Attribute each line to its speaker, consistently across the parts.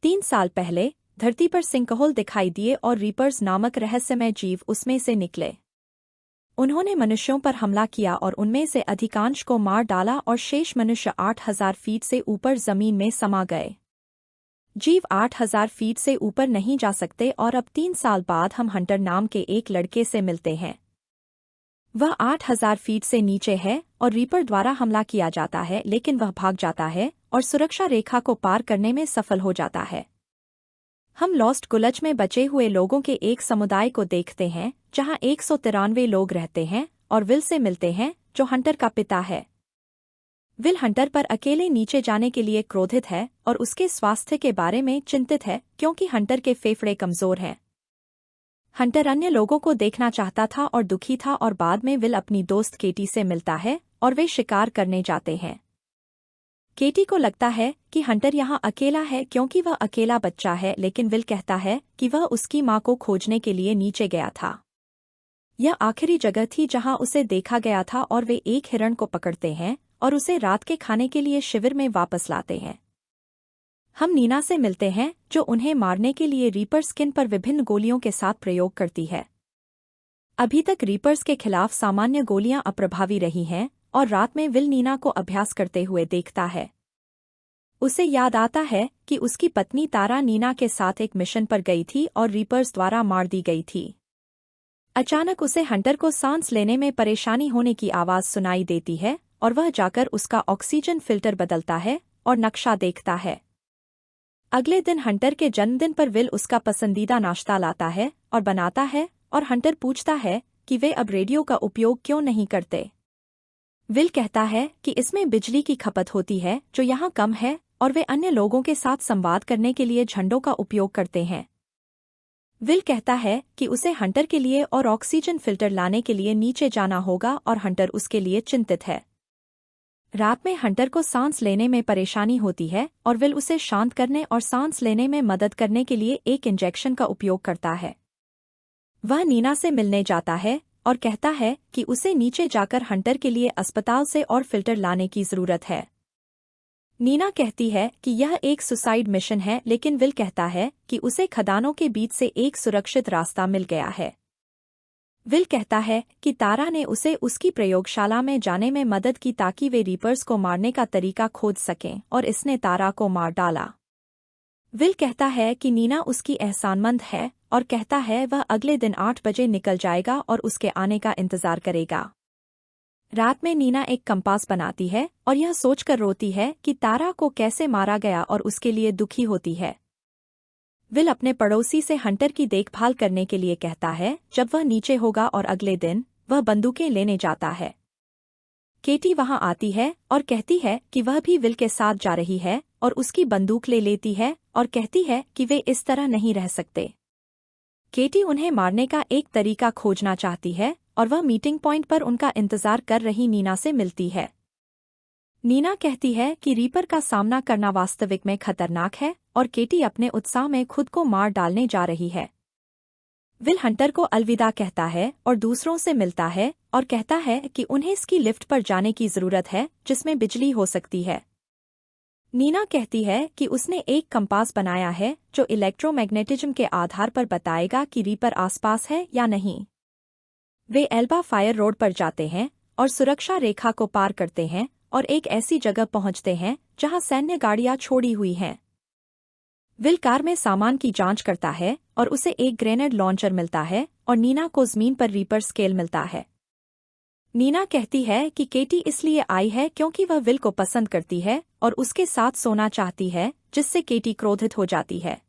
Speaker 1: 3 साल पहले धरती पर सिंकहोल दिखाई दिए और रीपर्स नामक रहस्यमय जीव उसमें से निकले। उन्होंने मनुष्यों पर हमला किया और उनमें से अधिकांश को मार डाला और शेष मनुष्य 8,000 फीट से ऊपर जमीन में समा गए। जीव 8,000 फीट से ऊपर नहीं जा सकते और अब 3 साल बाद हम हंटर नाम के एक लड़के से मिलते हैं। वह 8,000 फीट से नीचे है और रीपर द्वारा हमला किया जाता है, लेकिन वह भाग जाता है और सुरक्षा रेखा को पार करने में सफल हो जाता है। हम लॉस्ट गुलच में बचे हुए लोगों के एक समुदाय को देखते हैं जहां 193 लोग रहते हैं और विल से मिलते हैं जो हंटर का पिता है। विल हंटर पर अकेले नीचे जाने के लिए क्रोधित है और उसके स्वास्थ्य के बारे में चिंतित है क्योंकि हंटर के फेफड़े कमजोर हैं। हंटर अन्य लोगों को देखना चाहता था और दुखी था और बाद में विल अपनी दोस्त केटी से मिलता है और वे शिकार करने जाते हैं। केटी को लगता है कि हंटर यहाँ अकेला है क्योंकि वह अकेला बच्चा है, लेकिन विल कहता है कि वह उसकी माँ को खोजने के लिए नीचे गया था। यह आखिरी जगह थी जहाँ उसे देखा गया था और वे एक हिरण को पकड़ते हैं और उसे रात के खाने के लिए शिविर में वापस लाते हैं। हम नीना से मिलते हैं जो उन्हें मारने के लिए रीपर स्किन पर विभिन्न गोलियों के साथ प्रयोग करती है। अभी तक रीपर्स के खिलाफ सामान्य गोलियां अप्रभावी रही हैं और रात में विल नीना को अभ्यास करते हुए देखता है। उसे याद आता है कि उसकी पत्नी तारा नीना के साथ एक मिशन पर गई थी और रीपर्स द्वारा मार दी गई थी। अचानक उसे हंटर को सांस लेने में परेशानी होने की आवाज सुनाई देती है और वह जाकर उसका ऑक्सीजन फिल्टर बदलता है और नक्शा देखता है। अगले दिन हंटर के जन्मदिन पर विल उसका पसंदीदा नाश्ता लाता है और बनाता है और हंटर पूछता है कि वे अब रेडियो का उपयोग क्यों नहीं करते। विल कहता है कि इसमें बिजली की खपत होती है जो यहाँ कम है और वे अन्य लोगों के साथ संवाद करने के लिए झंडों का उपयोग करते हैं। विल कहता है कि उसे हंटर के लिए और ऑक्सीजन फिल्टर लाने के लिए नीचे जाना होगा और हंटर उसके लिए चिंतित है। रात में हंटर को सांस लेने में परेशानी होती है और विल उसे शांत करने और सांस लेने में मदद करने के लिए एक इंजेक्शन का उपयोग करता है। वह नीना से मिलने जाता है और कहता है कि उसे नीचे जाकर हंटर के लिए अस्पताल से और फिल्टर लाने की जरूरत है। नीना कहती है कि यह एक सुसाइड मिशन है, लेकिन विल कहता है कि उसे खदानों के बीच से एक सुरक्षित रास्ता मिल गया है। विल कहता है कि तारा ने उसे उसकी प्रयोगशाला में जाने में मदद की ताकि वे रीपर्स को मारने का तरीका खोज सकें और इसने तारा को मार डाला। विल कहता है कि नीना उसकी एहसानमंद है और कहता है वह अगले दिन 8 बजे निकल जाएगा और उसके आने का इंतजार करेगा। रात में नीना एक कंपास बनाती है और यह सोचकर रोती है कि तारा को कैसे मारा गया और उसके लिए दुखी होती है। विल अपने पड़ोसी से हंटर की देखभाल करने के लिए कहता है जब वह नीचे होगा और अगले दिन वह बंदूकें लेने जाता है। केटी वहां आती है और कहती है कि वह भी विल के साथ जा रही है और उसकी बंदूक ले लेती है और कहती है कि वे इस तरह नहीं रह सकते। केटी उन्हें मारने का एक तरीका खोजना चाहती है और वह मीटिंग पॉइंट पर उनका इंतजार कर रही नीना से मिलती है। नीना कहती है कि रीपर का सामना करना वास्तविक में खतरनाक है और केटी अपने उत्साह में खुद को मार डालने जा रही है। विल हंटर को अलविदा कहता है और दूसरों से मिलता है और कहता है कि उन्हें इसकी लिफ्ट पर जाने की जरूरत है जिसमें बिजली हो सकती है। नीना कहती है कि उसने एक कंपास बनाया है जो इलेक्ट्रोमैग्नेटिज्म के आधार पर बताएगा कि रीपर आसपास है या नहीं। वे एल्बा फायर रोड पर जाते हैं और सुरक्षा रेखा को पार करते हैं और एक ऐसी जगह पहुंचते हैं जहां सैन्य गाड़ियां छोड़ी हुई हैं। विल कार में सामान की जांच करता है और उसे एक ग्रेनेड लॉन्चर मिलता है और नीना को जमीन पर रीपर स्केल मिलता है। नीना कहती है कि केटी इसलिए आई है क्योंकि वह विल को पसंद करती है और उसके साथ सोना चाहती है, जिससे केटी क्रोधित हो जाती है।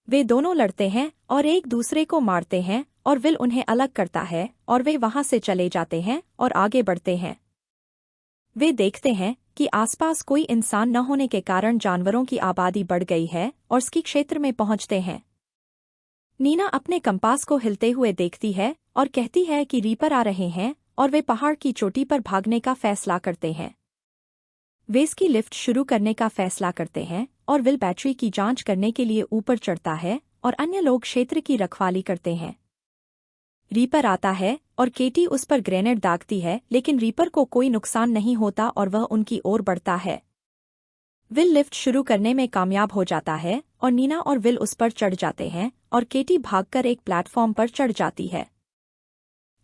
Speaker 1: वे दोनों लड़ते हैं और एक दूसरे को मारते हैं और विल उन्हें अलग करता है और वे वहां से चले जाते हैं और आगे बढ़ते हैं। वे देखते हैं कि आसपास कोई इंसान न होने के कारण जानवरों की आबादी बढ़ गई है और स्की क्षेत्र में पहुंचते हैं। नीना अपने कंपास को हिलते हुए देखती है और कहती है कि रीपर आ रहे हैं और वे पहाड़ की चोटी पर भागने का फैसला करते हैं। वे इसकी लिफ्ट शुरू करने का फैसला करते हैं और विल बैटरी की जांच करने के लिए ऊपर चढ़ता है और अन्य लोग क्षेत्र की रखवाली करते हैं। रीपर आता है और केटी उस पर ग्रेनेड दागती है, लेकिन रीपर को कोई नुकसान नहीं होता और वह उनकी ओर बढ़ता है। विल लिफ्ट शुरू करने में कामयाब हो जाता है और नीना और विल उस पर चढ़ जाते हैं और केटी भागकर एक प्लेटफॉर्म पर चढ़ जाती है।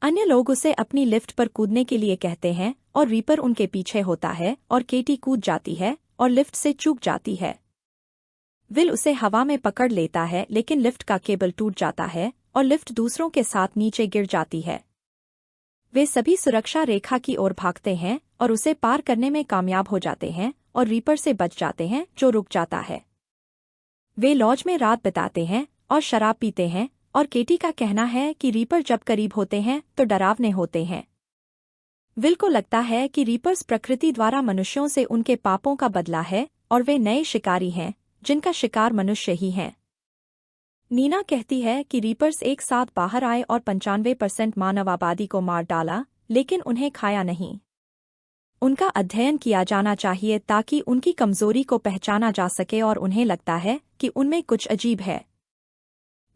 Speaker 1: अन्य लोग उसे अपनी लिफ्ट पर कूदने के लिए कहते हैं और रीपर उनके पीछे होता है और केटी कूद जाती है और लिफ्ट से चूक जाती है। विल उसे हवा में पकड़ लेता है लेकिन लिफ्ट का केबल टूट जाता है और लिफ्ट दूसरों के साथ नीचे गिर जाती है। वे सभी सुरक्षा रेखा की ओर भागते हैं और उसे पार करने में कामयाब हो जाते हैं और रीपर से बच जाते हैं जो रुक जाता है। वे लॉज में रात बिताते हैं और शराब पीते हैं और केटी का कहना है कि रीपर जब करीब होते हैं तो डरावने होते हैं। विल को लगता है कि रीपर्स प्रकृति द्वारा मनुष्यों से उनके पापों का बदला है और वे नए शिकारी हैं जिनका शिकार मनुष्य ही हैं। नीना कहती है कि रीपर्स एक साथ बाहर आए और 95% मानव आबादी को मार डाला, लेकिन उन्हें खाया नहीं। उनका अध्ययन किया जाना चाहिए ताकि उनकी कमजोरी को पहचाना जा सके और उन्हें लगता है कि उनमें कुछ अजीब है।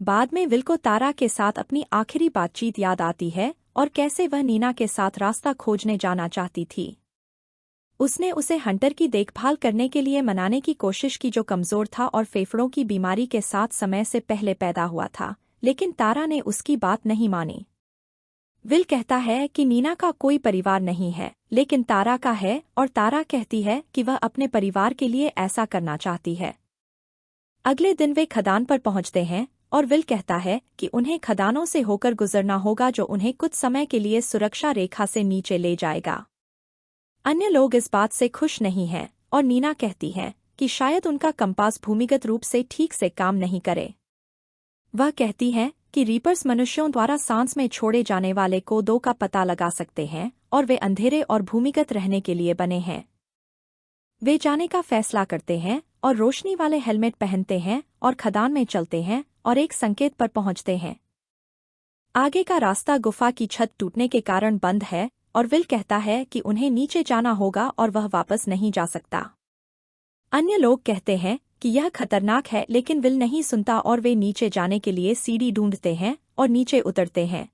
Speaker 1: बाद में विल को तारा के साथ अपनी आखिरी बातचीत याद आती है और कैसे वह नीना के साथ रास्ता खोजने जाना चाहती थी। उसने उसे हंटर की देखभाल करने के लिए मनाने की कोशिश की जो कमजोर था और फेफड़ों की बीमारी के साथ समय से पहले पैदा हुआ था, लेकिन तारा ने उसकी बात नहीं मानी। विल कहता है कि नीना का कोई परिवार नहीं है, लेकिन तारा का है और तारा कहती है कि वह अपने परिवार के लिए ऐसा करना चाहती है। अगले दिन वे खदान पर पहुंचते हैं और विल कहता है कि उन्हें खदानों से होकर गुजरना होगा जो उन्हें कुछ समय के लिए सुरक्षा रेखा से नीचे ले जाएगा। अन्य लोग इस बात से खुश नहीं हैं और नीना कहती है कि शायद उनका कंपास भूमिगत रूप से ठीक से काम नहीं करे। वह कहती है कि रीपर्स मनुष्यों द्वारा सांस में छोड़े जाने वाले कोडों का पता लगा सकते हैं और वे अंधेरे और भूमिगत रहने के लिए बने हैं। वे जाने का फैसला करते हैं और रोशनी वाले हेलमेट पहनते हैं और खदान में चलते हैं और एक संकेत पर पहुंचते हैं। आगे का रास्ता गुफा की छत टूटने के कारण बंद है और विल कहता है कि उन्हें नीचे जाना होगा और वह वापस नहीं जा सकता। अन्य लोग कहते हैं कि यह खतरनाक है, लेकिन विल नहीं सुनता और वे नीचे जाने के लिए सीढ़ी ढूंढते हैं और नीचे उतरते हैं।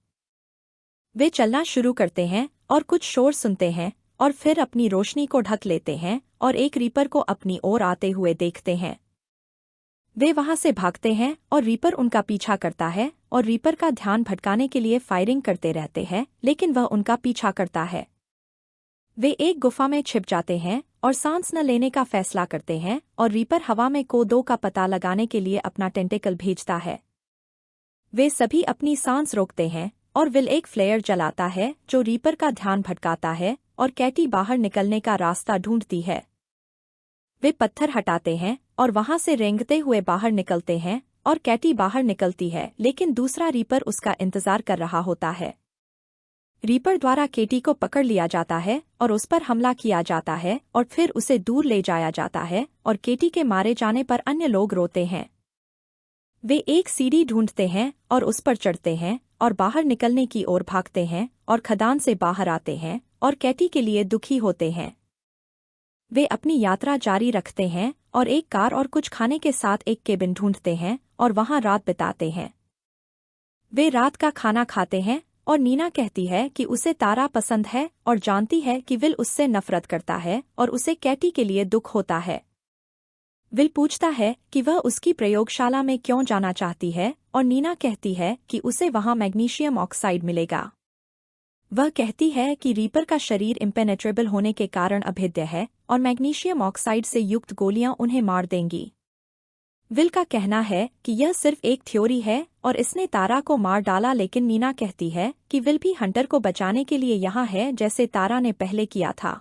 Speaker 1: वे चलना शुरू करते हैं और कुछ शोर सुनते हैं और फिर अपनी रोशनी को ढक लेते हैं और एक रीपर को अपनी ओर आते हुए देखते हैं। वे वहां से भागते हैं और रीपर उनका पीछा करता है और रीपर का ध्यान भटकाने के लिए फायरिंग करते रहते हैं, लेकिन वह उनका पीछा करता है। वे एक गुफा में छिप जाते हैं और सांस न लेने का फैसला करते हैं और रीपर हवा में कोडों का पता लगाने के लिए अपना टेंटिकल भेजता है। वे सभी अपनी सांस रोकते हैं और विल एक फ्लेयर जलाता है जो रीपर का ध्यान भटकाता है और कैटी बाहर निकलने का रास्ता ढूंढती है। वे पत्थर हटाते हैं और वहां से रेंगते हुए बाहर निकलते हैं और कैटी बाहर निकलती है, लेकिन दूसरा रीपर उसका इंतजार कर रहा होता है। रीपर द्वारा केटी को पकड़ लिया जाता है और उस पर हमला किया जाता है और फिर उसे दूर ले जाया जाता है और केटी के मारे जाने पर अन्य लोग रोते हैं। वे एक सीढ़ी ढूंढते हैं और उस पर चढ़ते हैं और बाहर निकलने की ओर भागते हैं और खदान से बाहर आते हैं और कैटी के लिए दुखी होते हैं। वे अपनी यात्रा जारी रखते हैं और एक कार और कुछ खाने के साथ एक केबिन ढूंढते हैं और वहां रात बिताते हैं। वे रात का खाना खाते हैं और नीना कहती है कि उसे तारा पसंद है और जानती है कि विल उससे नफरत करता है और उसे कैटी के लिए दुख होता है। विल पूछता है कि वह उसकी प्रयोगशाला में क्यों जाना चाहती है और नीना कहती है कि उसे वहां मैग्नीशियम ऑक्साइड मिलेगा। वह कहती है कि रीपर का शरीर इम्पेनेट्रेबल होने के कारण अभेद्य है और मैग्नीशियम ऑक्साइड से युक्त गोलियां उन्हें मार देंगी। विल का कहना है कि यह सिर्फ एक थ्योरी है और इसने तारा को मार डाला, लेकिन नीना कहती है कि विल भी हंटर को बचाने के लिए यहाँ है जैसे तारा ने पहले किया था।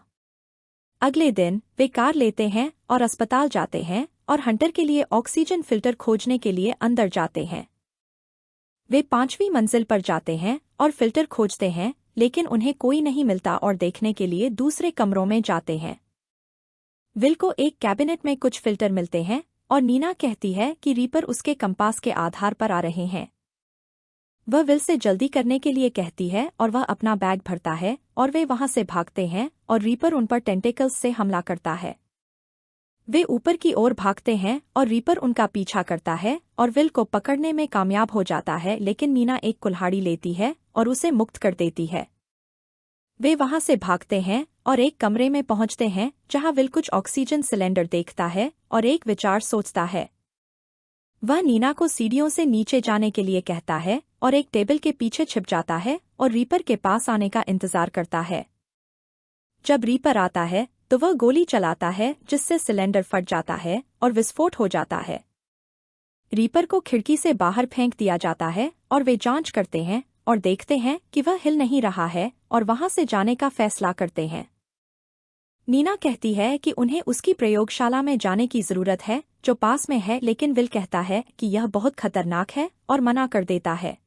Speaker 1: अगले दिन वे कार लेते हैं और अस्पताल जाते हैं और हंटर के लिए ऑक्सीजन फिल्टर खोजने के लिए अंदर जाते हैं। वे 5वीं मंजिल पर जाते हैं और फिल्टर खोजते हैं, लेकिन उन्हें कोई नहीं मिलता और देखने के लिए दूसरे कमरों में जाते हैं। विल को एक कैबिनेट में कुछ फिल्टर मिलते हैं और नीना कहती है कि रीपर उसके कंपास के आधार पर आ रहे हैं। वह विल से जल्दी करने के लिए कहती है और वह अपना बैग भरता है और वे वहां से भागते हैं और रीपर उन पर टेंटेकल्स से हमला करता है। वे ऊपर की ओर भागते हैं और रीपर उनका पीछा करता है और विल को पकड़ने में कामयाब हो जाता है, लेकिन नीना एक कुल्हाड़ी लेती है और उसे मुक्त कर देती है। वे वहां से भागते हैं और एक कमरे में पहुंचते हैं जहां विल कुछ ऑक्सीजन सिलेंडर देखता है और एक विचार सोचता है। वह नीना को सीढ़ियों से नीचे जाने के लिए कहता है और एक टेबल के पीछे छिप जाता है और रीपर के पास आने का इंतजार करता है। जब रीपर आता है तो वह गोली चलाता है जिससे सिलेंडर फट जाता है और विस्फोट हो जाता है। रीपर को खिड़की से बाहर फेंक दिया जाता है और वे जांच करते हैं और देखते हैं कि वह हिल नहीं रहा है और वहां से जाने का फैसला करते हैं। नीना कहती है कि उन्हें उसकी प्रयोगशाला में जाने की जरूरत है जो पास में है, लेकिन विल कहता है कि यह बहुत खतरनाक है और मना कर देता है।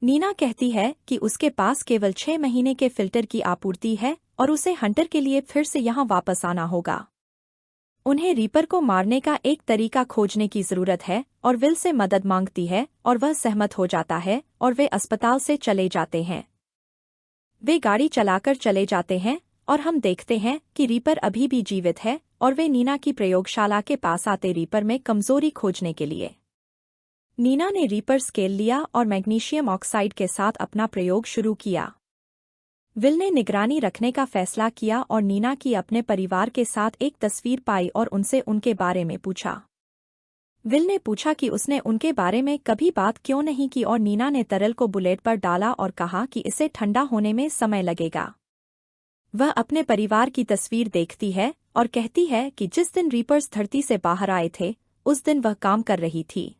Speaker 1: नीना कहती है कि उसके पास केवल 6 महीने के फिल्टर की आपूर्ति है और उसे हंटर के लिए फिर से यहाँ वापस आना होगा। उन्हें रीपर को मारने का एक तरीका खोजने की जरूरत है और विल से मदद मांगती है और वह सहमत हो जाता है और वे अस्पताल से चले जाते हैं। वे गाड़ी चलाकर चले जाते हैं और हम देखते हैं कि रीपर अभी भी जीवित है और वे नीना की प्रयोगशाला के पास आते रीपर में कमजोरी खोजने के लिए। नीना ने रीपर स्केल लिया और मैग्नीशियम ऑक्साइड के साथ अपना प्रयोग शुरू किया। विल ने निगरानी रखने का फैसला किया और नीना की अपने परिवार के साथ एक तस्वीर पाई और उनसे उनके बारे में पूछा। विल ने पूछा कि उसने उनके बारे में कभी बात क्यों नहीं की और नीना ने तरल को बुलेट पर डाला और कहा कि इसे ठंडा होने में समय लगेगा। वह अपने परिवार की तस्वीर देखती है और कहती है कि जिस दिन रीपर्स धरती से बाहर आए थे उस दिन वह काम कर रही थी।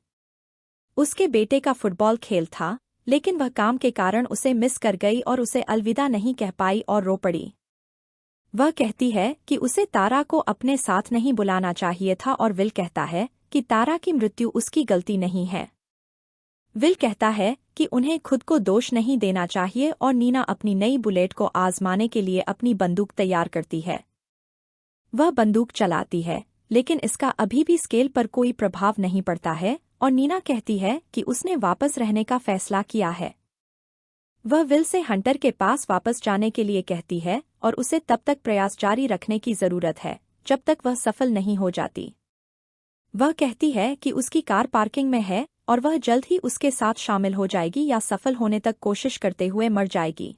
Speaker 1: उसके बेटे का फुटबॉल खेल था, लेकिन वह काम के कारण उसे मिस कर गई और उसे अलविदा नहीं कह पाई और रो पड़ी। वह कहती है कि उसे तारा को अपने साथ नहीं बुलाना चाहिए था और विल कहता है कि तारा की मृत्यु उसकी गलती नहीं है। विल कहता है कि उन्हें खुद को दोष नहीं देना चाहिए और नीना अपनी नई बुलेट को आजमाने के लिए अपनी बंदूक तैयार करती है। वह बंदूक चलाती है, लेकिन इसका अभी भी स्केल पर कोई प्रभाव नहीं पड़ता है और नीना कहती है कि उसने वापस रहने का फैसला किया है। वह विल से हंटर के पास वापस जाने के लिए कहती है और उसे तब तक प्रयास जारी रखने की जरूरत है जब तक वह सफल नहीं हो जाती। वह कहती है कि उसकी कार पार्किंग में है और वह जल्द ही उसके साथ शामिल हो जाएगी या सफल होने तक कोशिश करते हुए मर जाएगी।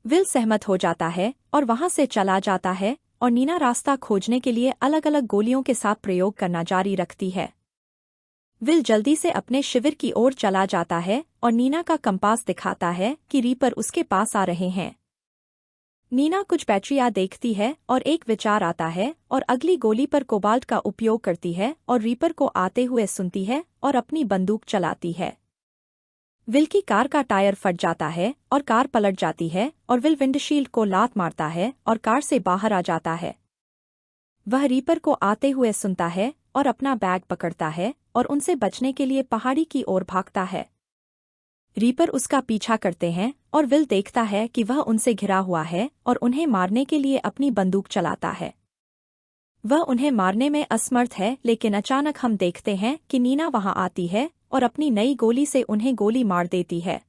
Speaker 1: विल सहमत हो जाता है और वहां से चला जाता है और नीना रास्ता खोजने के लिए अलग अलग गोलियों के साथ प्रयोग करना जारी रखती है। विल जल्दी से अपने शिविर की ओर चला जाता है और नीना का कंपास दिखाता है कि रीपर उसके पास आ रहे हैं। नीना कुछ बैटरियां देखती है और एक विचार आता है और अगली गोली पर कोबाल्ट का उपयोग करती है और रीपर को आते हुए सुनती है और अपनी बंदूक चलाती है। विल की कार का टायर फट जाता है और कार पलट जाती है और विल विंडशील्ड को लात मारता है और कार से बाहर आ जाता है। वह रीपर को आते हुए सुनता है और अपना बैग पकड़ता है और उनसे बचने के लिए पहाड़ी की ओर भागता है। रीपर उसका पीछा करते हैं और विल देखता है कि वह उनसे घिरा हुआ है और उन्हें मारने के लिए अपनी बंदूक चलाता है। वह उन्हें मारने में असमर्थ है, लेकिन अचानक हम देखते हैं कि नीना वहां आती है और अपनी नई गोली से उन्हें गोली मार देती है।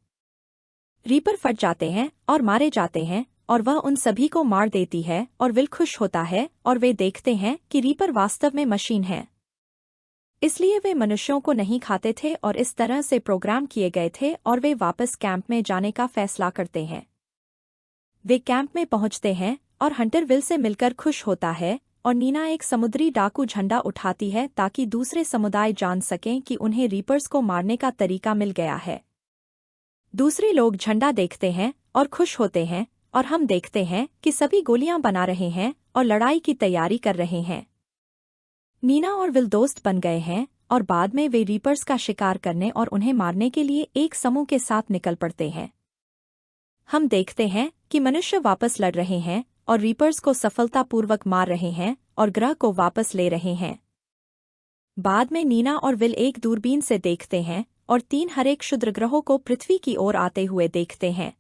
Speaker 1: रीपर फट जाते हैं और मारे जाते हैं और वह उन सभी को मार देती है और विल खुश होता है और वे देखते हैं कि रीपर वास्तव में मशीन है, इसलिए वे मनुष्यों को नहीं खाते थे और इस तरह से प्रोग्राम किए गए थे और वे वापस कैंप में जाने का फैसला करते हैं। वे कैंप में पहुंचते हैं और हंटर विल से मिलकर खुश होता है और नीना एक समुद्री डाकू झंडा उठाती है ताकि दूसरे समुदाय जान सकें कि उन्हें रीपर्स को मारने का तरीका मिल गया है। दूसरे लोग झंडा देखते हैं और खुश होते हैं और हम देखते हैं कि सभी गोलियां बना रहे हैं और लड़ाई की तैयारी कर रहे हैं। नीना और विल दोस्त बन गए हैं और बाद में वे रीपर्स का शिकार करने और उन्हें मारने के लिए एक समूह के साथ निकल पड़ते हैं। हम देखते हैं कि मनुष्य वापस लड़ रहे हैं और रीपर्स को सफलतापूर्वक मार रहे हैं और ग्रह को वापस ले रहे हैं। बाद में नीना और विल एक दूरबीन से देखते हैं और 3 हरे क्षुद्र ग्रहों को पृथ्वी की ओर आते हुए देखते हैं।